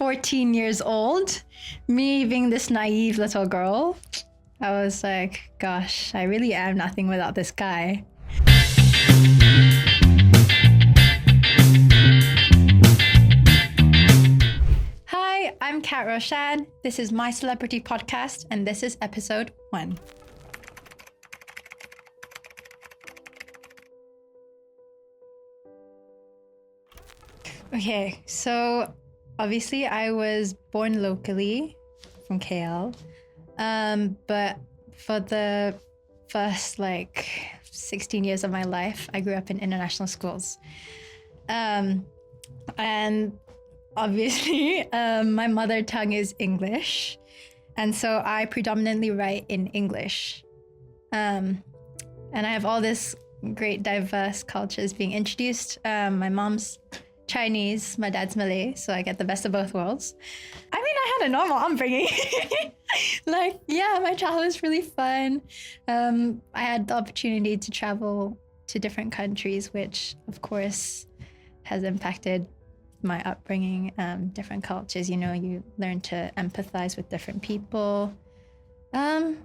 14 years old, me being this naive little girl, I was like, gosh, I really am nothing without this guy. Hi, I'm Kat Roshan. This is my celebrity podcast, and this is episode 1. Okay, so obviously I was born locally from KL, but for the first 16 years of my life, I grew up in international schools. And obviously my mother tongue is English, and so I predominantly write in English. And I have all this great diverse cultures being introduced. My mom's Chinese, my dad's Malay, so I get the best of both worlds. I mean, I had a normal upbringing. My childhood was really fun. I had the opportunity to travel to different countries, which of course has impacted my upbringing. Different cultures, you learn to empathize with different people. But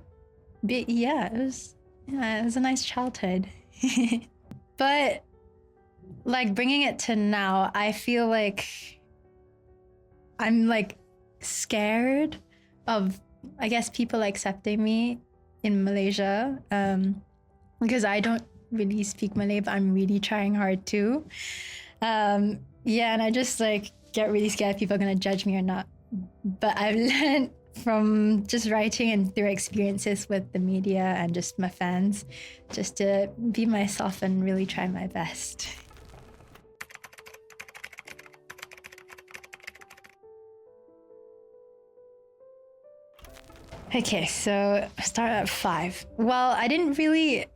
it was a nice childhood. But bringing it to now, I feel like I'm scared of, I guess, people accepting me in Malaysia, because I don't really speak Malay, but I'm really trying hard to. And I just get really scared people are gonna judge me or not. But I've learned from just writing and through experiences with the media and just my fans, just to be myself and really try my best. Okay, so start at 5. Well, I didn't really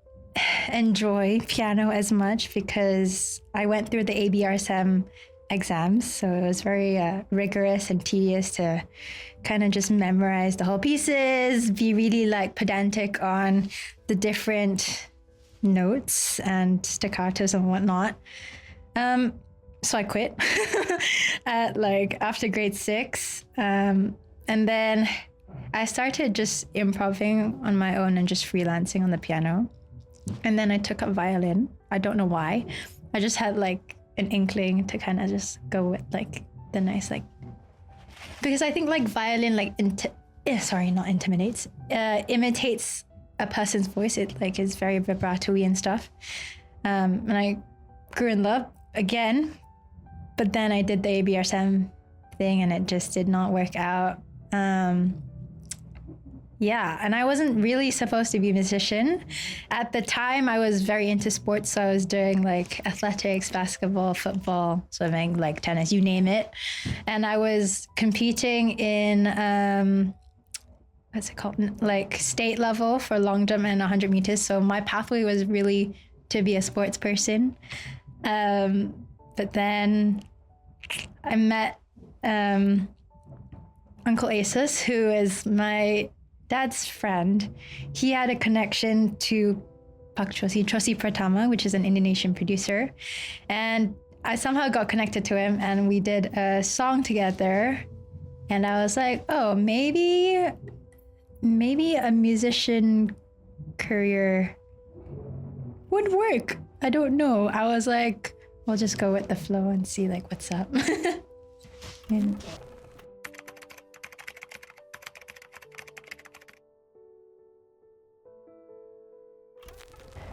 enjoy piano as much because I went through the ABRSM exams, so it was very rigorous and tedious to kind of just memorize the whole pieces, be really pedantic on the different notes and staccatos and whatnot. So I quit at after grade 6, and then I started just improvising on my own and just freelancing on the piano. And then I took up violin. I don't know why. I just had an inkling to kind of just go with the nice because I think violin imitates a person's voice. It is very vibrato-y and stuff. And I grew in love again, but then I did the ABRSM thing and it just did not work out. And I wasn't really supposed to be a musician. At the time, I was very into sports, so I was doing athletics, basketball, football, swimming, tennis, you name it. And I was competing in, what's it called? State level for long jump and 100 meters. So my pathway was really to be a sports person. But then I met Uncle Asus, who is my dad's friend. He had a connection to Pak Chosi Pratama, which is an Indonesian producer. And I somehow got connected to him and we did a song together. And I was like, oh, maybe a musician career would work. I don't know. I was like, we'll just go with the flow and see what's up. Yeah.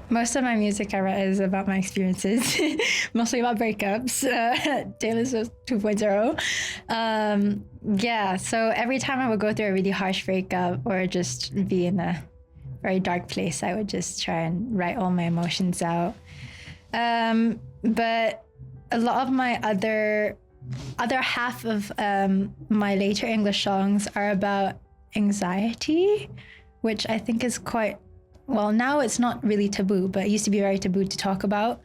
Most of my music I write is about my experiences, mostly about breakups, Taylor Swift 2.0. So every time I would go through a really harsh breakup or just be in a very dark place, I would just try and write all my emotions out. But a lot of my other half of my later English songs are about anxiety, which I think is quite, well, now it's not really taboo, but it used to be very taboo to talk about.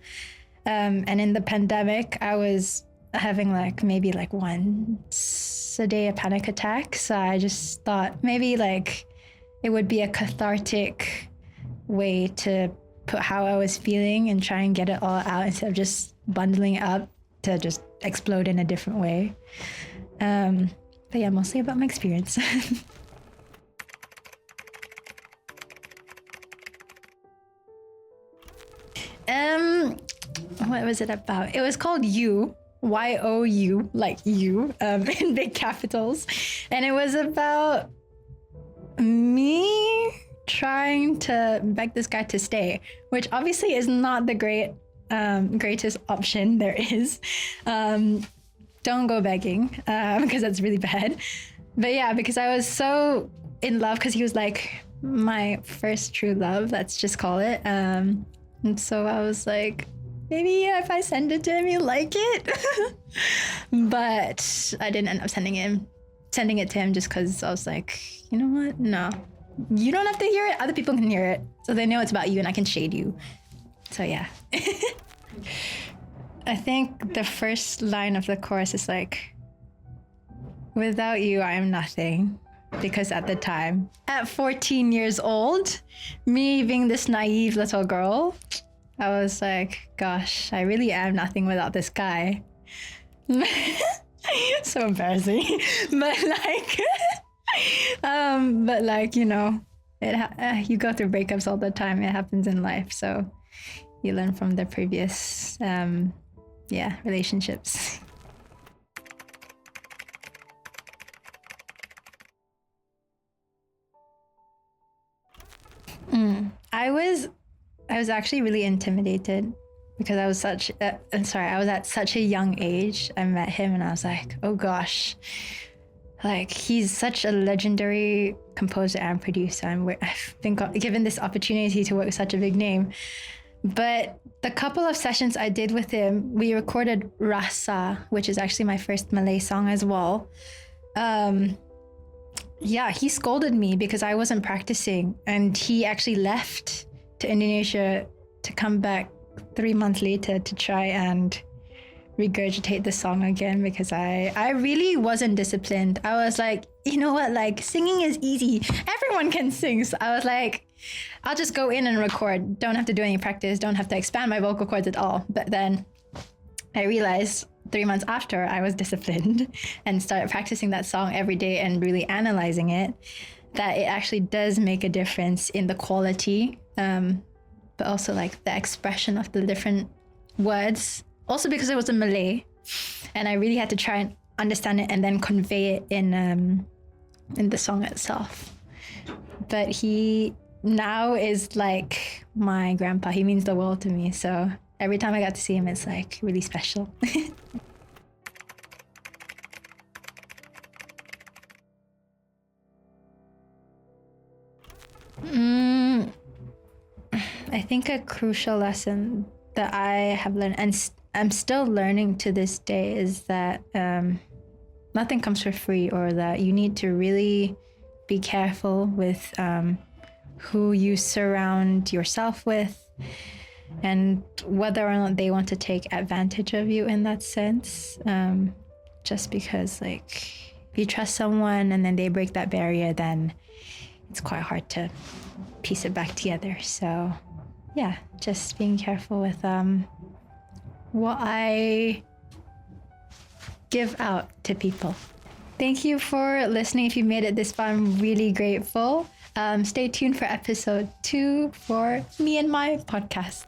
And in the pandemic, I was having maybe once a day a panic attack. So I just thought maybe it would be a cathartic way to put how I was feeling and try and get it all out instead of just bundling it up to just explode in a different way. But yeah, mostly about my experience. What was it about? It was called You, YOU, like you, in big capitals. And it was about me trying to beg this guy to stay, which obviously is not the greatest option there is. Don't go begging, because that's really bad. But yeah, because I was so in love, because he was like my first true love, let's just call it. And so I was like, maybe if I send it to him, he'll like it. But I didn't end up sending it to him just because I was like, you know what? No, you don't have to hear it. Other people can hear it. So they know it's about you and I can shade you. So yeah. I think the first line of the chorus is like, without you, I am nothing. Because at the time, at 14 years old, me being this naive little girl, I was like, gosh, I really am nothing without this guy. So embarrassing. But like, you know, you go through breakups all the time. It happens in life. So you learn from the previous, relationships. I was actually really intimidated because I was at such a young age. I met him and I was like, oh gosh, like he's such a legendary composer and producer, and I've been given this opportunity to work with such a big name. But the couple of sessions I did with him, we recorded Rasa, which is actually my first Malay song as well. He scolded me because I wasn't practicing, and he actually left to Indonesia to come back 3 months later to try and regurgitate the song again because I really wasn't disciplined. I was like, you know what, like singing is easy. Everyone can sing. So I was like, I'll just go in and record. Don't have to do any practice. Don't have to expand my vocal cords at all. But then I realized 3 months after I was disciplined and started practicing that song every day and really analyzing it, that it actually does make a difference in the quality, but also like the expression of the different words. Also because it was in Malay, and I really had to try and understand it and then convey it in the song itself. But he now is like my grandpa. He means the world to me. So every time I got to see him, it's like really special. I think a crucial lesson that I have learned, and I'm still learning to this day, is that nothing comes for free, or that you need to really be careful with who you surround yourself with, and whether or not they want to take advantage of you in that sense. Just because, like, if you trust someone and then they break that barrier, then it's quite hard to piece it back together. So yeah, just being careful with what I give out to people. Thank you for listening. If you made it this far, I'm really grateful. Stay tuned for episode 2 for me and my podcast.